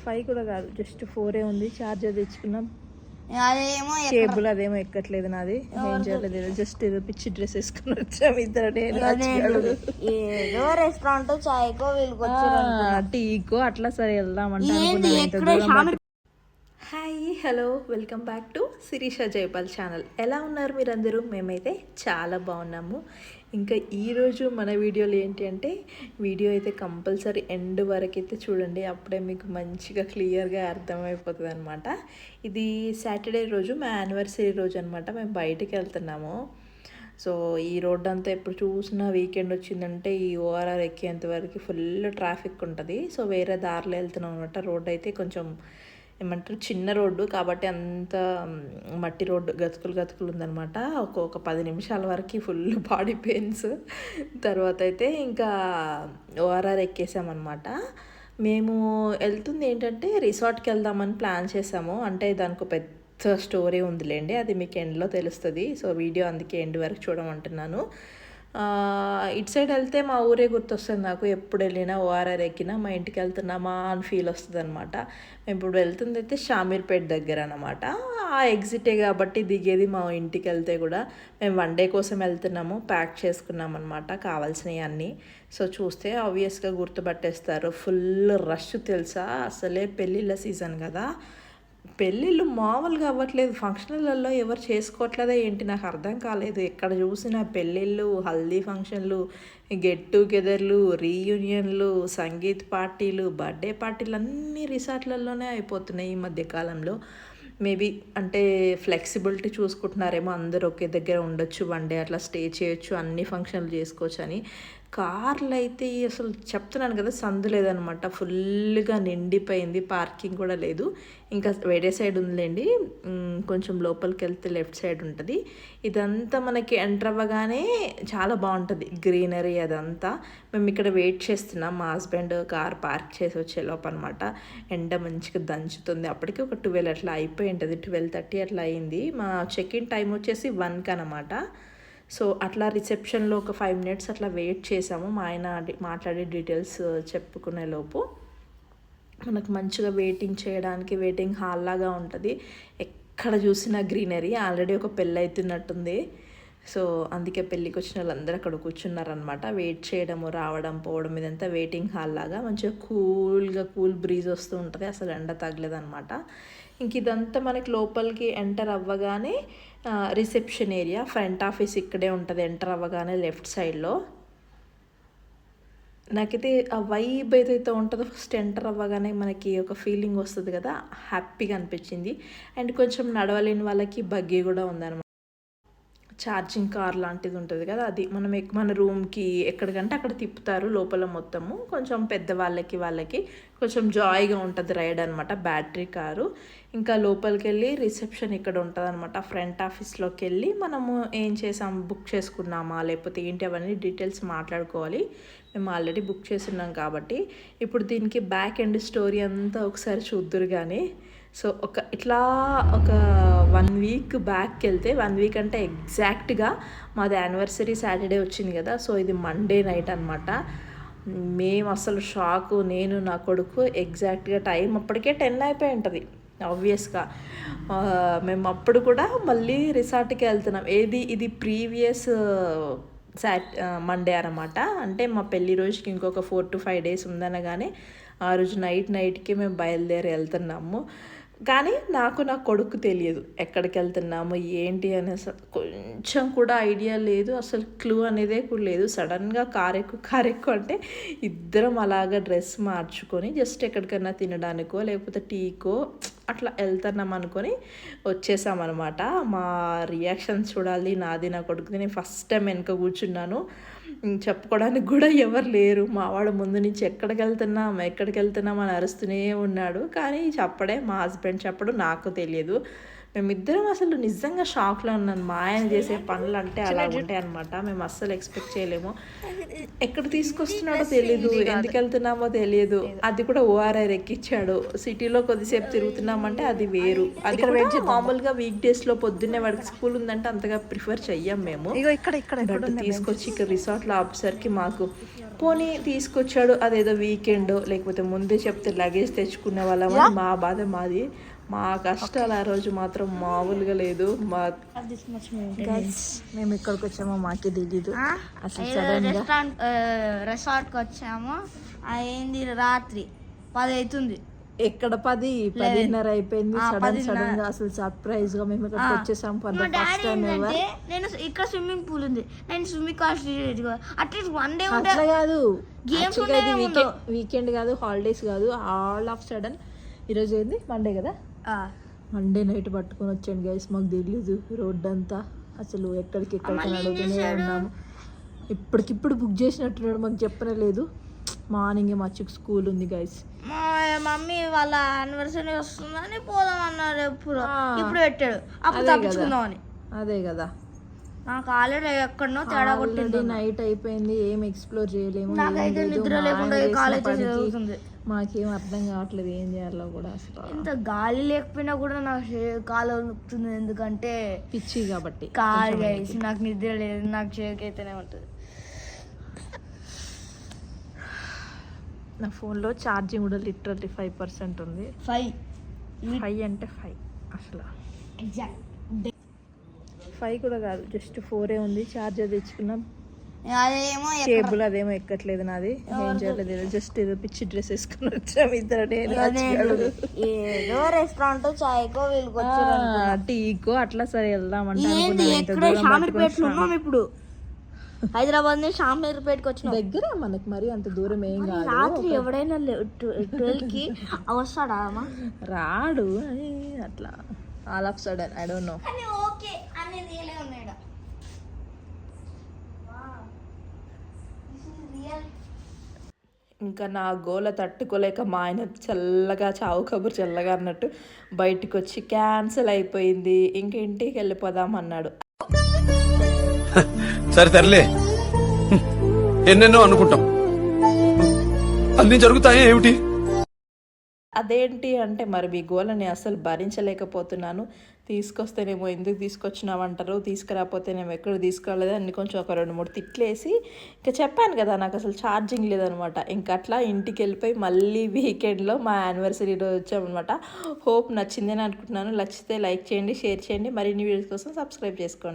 5 కూడా కాదు, జస్ట్ 4 ఉంది. చార్జర్ తెచ్చుకున్నాం, అదేమో కేబుల్ అదేమో ఎక్కట్లేదు. నాది ఏం చేయలేదు, జస్ట్ ఏదో పిచ్చి డ్రెస్ వేసుకుని వచ్చాము ఇద్దరు. ఏదో రెస్టారెంట్ చాయ్కో టీకో అట్లా సరే వెళ్దామంటే. Hi, hello, welcome back to Shirisha Jaipal channel. ఎలా ఉన్నారు మీరందరూ? మేమైతే చాలా బాగున్నాము. ఇంకా ఈరోజు మన వీడియోలు ఏంటి అంటే, వీడియో అయితే కంపల్సరీ ఎండ్ వరకు అయితే చూడండి, అప్పుడే మీకు మంచిగా క్లియర్గా అర్థమైపోతుంది అనమాట. ఇది సాటర్డే రోజు, మా యానివర్సరీ రోజు అనమాట. మేము బయటికి వెళ్తున్నాము. సో ఈ రోడ్ అంతా ఎప్పుడు చూసినా వీకెండ్ వచ్చిందంటే ఈ ఓఆర్ఆర్ ఎక్కేంత వరకు ఫుల్ ట్రాఫిక్ ఉంటుంది. సో వేరే దారిలో వెళ్తున్నాం అనమాట. రోడ్ అయితే కొంచెం ఏమంటారు, చిన్న రోడ్డు కాబట్టి అంత మట్టి రోడ్డు, గతుకులు ఉందనమాట. ఒక 10 నిమిషాల వరకు ఫుల్ బాడీ పెయిన్స్. తర్వాత అయితే ఇంకా ఓఆర్ఆర్ ఎక్కేసామన్నమాట. మేము వెళ్తుంది ఏంటంటే రిసార్ట్కి వెళ్దామని ప్లాన్ చేసాము. అంటే దానికి పెద్ద స్టోరీ ఉందిలేండి, అది మీకు ఎండ్లో తెలుస్తుంది. సో వీడియో అందుకే ఎండ్ వరకు చూడమంటున్నాను. ఇటు సైడ్ వెళ్తే మా ఊరే గుర్తొస్తుంది నాకు. ఎప్పుడు వెళ్ళినా ఓఆర్ఆర్ ఎక్కినా మా ఇంటికి వెళ్తున్నామా అని ఫీల్ వస్తుంది అనమాట. మేము ఇప్పుడు వెళ్తుంది అయితే షామీర్పేట దగ్గర అనమాట. ఆ ఎగ్జిటే కాబట్టి దిగేది మా ఇంటికి వెళ్తే కూడా. మేము 1 డే కోసం వెళ్తున్నాము, ప్యాక్ చేసుకున్నాం అనమాట కావాల్సినవి అన్నీ. సో చూస్తే ఆబ్వియస్గా గుర్తుపట్టేస్తారు. ఫుల్ రష్ తెలుసా, అసలే పెళ్ళిళ్ళ సీజన్ కదా. పెళ్ళిళ్ళు మామూలుగా అవ్వట్లేదు. ఫంక్షన్లలో ఎవరు చేసుకోవట్లేదా ఏంటి నాకు అర్థం కాలేదు. ఎక్కడ చూసినా పెళ్ళిళ్ళు, హల్దీ ఫంక్షన్లు, గెట్ టుగెదర్లు, రీయూనియన్లు, సంగీత్ పార్టీలు, బర్త్డే పార్టీలు అన్నీ రిసార్ట్లలోనే అయిపోతున్నాయి ఈ మధ్యకాలంలో. మేబీ అంటే ఫ్లెక్సిబిలిటీ చూసుకుంటున్నారేమో, అందరూ ఒకే దగ్గర ఉండొచ్చు, 1 డే అట్లా స్టే చేయొచ్చు, అన్ని ఫంక్షన్లు చేసుకోవచ్చు అని. కార్లు అయితే అసలు చెప్తున్నాను కదా, సందు లేదనమాట. ఫుల్గా నిండిపోయింది, పార్కింగ్ కూడా లేదు. ఇంకా వేరే సైడ్ ఉందిలేండి, కొంచెం లోపలికి వెళ్తే లెఫ్ట్ సైడ్ ఉంటుంది. ఇదంతా మనకి ఎంటర్ అవ్వగానే చాలా బాగుంటుంది, గ్రీనరీ అదంతా. మేము ఇక్కడ వెయిట్ చేస్తున్నాం, మా హస్బెండ్ కార్ పార్క్ చేసి వచ్చే లోపు అనమాట. ఎండ మంచిగా దంచుతుంది. అప్పటికి ఒక 12 అట్లా అయిపోయి ఉంటుంది, 12:30 అట్లా అయింది. మా చెక్-ఇన్ టైం వచ్చేసి 1కి అనమాట. సో అట్లా రిసెప్షన్లో ఒక 5 మినిట్స్ అట్లా వెయిట్ చేసాము. మా ఆయన మాట్లాడే డీటెయిల్స్ చెప్పుకునే లోపు మనకు మంచిగా వెయిటింగ్ చేయడానికి వెయిటింగ్ హాల్ లాగా ఉంటుంది. ఎక్కడ చూసినా గ్రీనరీ. ఆల్రెడీ ఒక పెళ్ళి అవుతున్నట్టుంది. సో అందుకే పెళ్ళికి వచ్చిన వాళ్ళందరూ అక్కడ కూర్చున్నారనమాట. వెయిట్ చేయడము, రావడం, పోవడం, ఇదంతా వెయిటింగ్ హాల్ లాగా. మంచిగా కూల్ బ్రీజ్ వస్తూ ఉంటుంది, అసలు ఎండ తగలేదనమాట. ఇంక ఇదంతా మనకి లోపలికి ఎంటర్ అవ్వగానే రిసెప్షన్ ఏరియా, ఫ్రంట్ ఆఫీస్ ఇక్కడే ఉంటుంది. ఎంటర్ అవ్వగానే లెఫ్ట్ సైడ్లో నాకైతే ఆ వైబ్ ఏదైతే ఉంటుందో, ఫస్ట్ ఎంటర్ అవ్వగానే మనకి ఒక ఫీలింగ్ వస్తుంది కదా, హ్యాపీగా అనిపించింది. అండ్ కొంచెం నడవలేని వాళ్ళకి బగ్గీ కూడా ఉందన్నమాట. ఛార్జింగ్ కార్ లాంటిది ఉంటుంది కదా, అది మన రూమ్కి ఎక్కడికంటే అక్కడ తిప్పుతారు లోపల మొత్తము. కొంచెం వాళ్ళకి కొంచెం జాయ్గా ఉంటుంది రైడ్ అనమాట, బ్యాటరీ కారు. ఇంకా లోపలికి వెళ్ళి రిసెప్షన్ ఇక్కడ ఉంటుంది అనమాట. ఫ్రంట్ ఆఫీస్లోకి వెళ్ళి మనము ఏం చేసాం, బుక్ చేసుకున్నామా లేకపోతే ఏంటి అవన్నీ డీటెయిల్స్ మాట్లాడుకోవాలి. మేము ఆల్రెడీ బుక్ చేస్తున్నాం కాబట్టి. ఇప్పుడు దీనికి బ్యాక్ ఎండ్ స్టోరీ అంతా ఒకసారి చూద్దురు. కానీ సో ఇట్లా ఒక 1 వీక్ బ్యాక్కి వెళ్తే, 1 వీక్ అంటే ఎగ్జాక్ట్గా మాది యానివర్సరీ సాటర్డే వచ్చింది కదా. సో ఇది మండే నైట్ అనమాట. మేము అసలు షాకు, నేను నా కొడుకు. ఎగ్జాక్ట్గా టైం అప్పటికే 10 అయిపోయి ఉంటుంది ఆబ్వియస్గా. మేము అప్పుడు కూడా మళ్ళీ రిసార్ట్కి వెళ్తున్నాం. ఇది ప్రీవియస్ మండే అనమాట. అంటే మా పెళ్లి రోజుకి ఇంకొక 4 to 5 days ఉందనగానే ఆ రోజు నైట్కి మేము బయలుదేరి వెళ్తున్నాము. కానీ నా కొడుకు తెలియదు ఎక్కడికి వెళ్తున్నాము ఏంటి అని, అసలు కొంచెం కూడా ఐడియా లేదు. అసలు క్లూ అనేదే కూడా లేదు. సడన్గా కారెక్కు అంటే ఇద్దరం అలాగా డ్రెస్ మార్చుకొని జస్ట్ ఎక్కడికైనా తినడానికో లేకపోతే టీకో అట్లా వెళ్తున్నాం అనుకొని వచ్చేసామన్నమాట. మా రియాక్షన్స్ చూడాలి, నాది నా కొడుకుది. నేను ఫస్ట్ టైం వెనక కూర్చున్నాను, చెప్పుకోవడానికి కూడా ఎవరు లేరు. మావాడు ముందు నుంచి ఎక్కడికి వెళ్తున్నాం అని అరుస్తూనే ఉన్నాడు. కానీ చెప్పడే, మా హస్బెండ్ చెప్పడు, నాకు తెలియదు. మేమిద్దరం అసలు నిజంగా షాక్లో ఉన్నాను. మా ఆయన చేసే పనులు అంటే అలా ఉంటాయి అనమాట. మేము అస్సలు ఎక్స్పెక్ట్ చేయలేము. ఎక్కడ తీసుకొస్తున్నాడో తెలియదు, ఎందుకు వెళ్తున్నామో తెలియదు. అది కూడా ఓఆర్ఆర్ ఎక్కించాడు. సిటీలో కొద్దిసేపు తిరుగుతున్నామంటే అది వేరు. అది కూడా మామూలుగా వీక్ డేస్లో పొద్దున్నే వాడికి స్కూల్ ఉందంటే అంతగా ప్రిఫర్ చెయ్యం మేము. బట్ తీసుకొచ్చి ఇక్కడ రిసార్ట్లో ఆఫీసర్కి మాకు పోనీ తీసుకొచ్చాడు. అదేదో వీకెండ్ లేకపోతే ముందే చెప్తే లగేజ్ తెచ్చుకునే వాళ్ళమని మా బాధ మాది. మా కష్టాలు ఆ రోజు మాత్రం మామూలుగా లేదు. మేము ఇక్కడికి వచ్చామో మాకే తెలీదు అసలు. సడన్ గా రెసార్ట్కి వచ్చాము. అయింది రాత్రి 10 అవుతుంది. ఎక్కడ 10:30 అయిపోయింది. సడన్ గా అసలు సర్ప్రైజ్ గా మేము ఇక్కడికి వచ్చేసాం. నేను ఇక్కడ స్విమ్మింగ్ పూల్ ఉంది, నేను స్విమ్మింగ్ అట్లీస్ట్ 1 డే అట్లా కాదు, వీకెండ్ కాదు, హాలిడేస్ కాదు. ఆల్ ఆఫ్ సడన్ ఈరోజు ఏంది మండే కదా, మండే నైట్ పట్టుకొని వచ్చాను గైస్. మాకు తెలీదు రోడ్ అంతా అసలు ఎక్కడికి అడుగుతూనే ఉన్నాము. ఇప్పటికిప్పుడు బుక్ చేసినట్టున్నాడు, మాకు చెప్పనే లేదు. మార్నింగ్ మా చిక్కు స్కూల్ ఉంది గైస్. మా మమ్మీ వాళ్ళ యానివర్సరీ వస్తుందని పోదాం అన్నారు. ఇప్పుడు పెట్టాడు, అప్పుడు తప్పించుకుందామని. అదే కదా, నాకు ఆల్రెడీ ఎక్కడనో తేడా కొట్టింది. నైట్ అయిపోయింది, ఏం ఎక్స్ప్లోర్ చేయలేము. నాకైతే నిద్ర లేకుండా కాలేజ్ జరుగుతుంది. మాకేం అర్థం కావట్లేదు ఏం చేయాలో కూడా. అసలు ఇంత గాలి లేకపోయినా కూడా నాకు కాలు నొక్కుతుంది, ఎందుకంటే పిచ్చి కాబట్టి. కాలు వేసి నాకు నిద్ర లేదు, నాకు చేకైతేనే ఉంటుంది. నా ఫోన్లో ఛార్జింగ్ కూడా లిటరల్లీ 5% ఉంది. 5 అంటే 5 అసలు ఎగ్జాక్ట్ 5 కూడా కాదు, జస్ట్ 4 ఉంది. ఛార్జర్ తెచ్చుకున్నాం, అదేమో కేబుల్ అదేమో ఎక్కట్లేదు నాది. ఏం చేయలేదు, జస్ట్ ఏదో పిచ్చి డ్రెస్ వేసుకుని వచ్చాము ఇద్దరు. ఏదో రెస్టారెంట్ చాయ్కో టీకో అట్లా సరే వెళ్దామంటే ఇప్పుడు హైదరాబాద్ నుంచి షామీర్పేటకి వచ్చిన దగ్గర మనకి మరి అంత దూరం ఏం కాదు. రాత్రి ఎవడైనా 12కి వస్తాడా? రాడు అట్లా all of sudden. I don't know. Okay అనేది ఉన్నాడు. ఇంకా నా గోల తట్టుకోలేక మా ఆయన చల్లగా చావు కబురు చల్లగా అన్నట్టు బయటకు వచ్చి క్యాన్సిల్ అయిపోయింది, ఇంక ఇంటికి వెళ్ళిపోదాం అన్నాడు. సరే తరలే, ఎన్నెన్నో అనుకుంటాం, అన్ని జరుగుతాయా ఏమిటి? అదేంటి అంటే మరి మీ గోలని అసలు భరించలేకపోతున్నాను. తీసుకొస్తేనేమో ఎందుకు తీసుకొచ్చినావంటారు, తీసుకురాకపోతేనేమో ఎక్కడ తీసుకురాలేదు అని కొంచెం ఒక 2-3 తిట్లేసి ఇంకా చెప్పాను కదా నాకు అసలు ఛార్జింగ్ లేదనమాట. ఇంక అట్లా ఇంటికి వెళ్ళిపోయి మళ్ళీ వీకెండ్లో మా యానివర్సరీ రోజు వచ్చామన్నమాట. హోప్ నచ్చిందని అనుకుంటున్నాను. నచ్చితే లైక్ చేయండి, షేర్ చేయండి, మరిన్ని వీడియోస్ కోసం సబ్స్క్రైబ్ చేసుకోండి.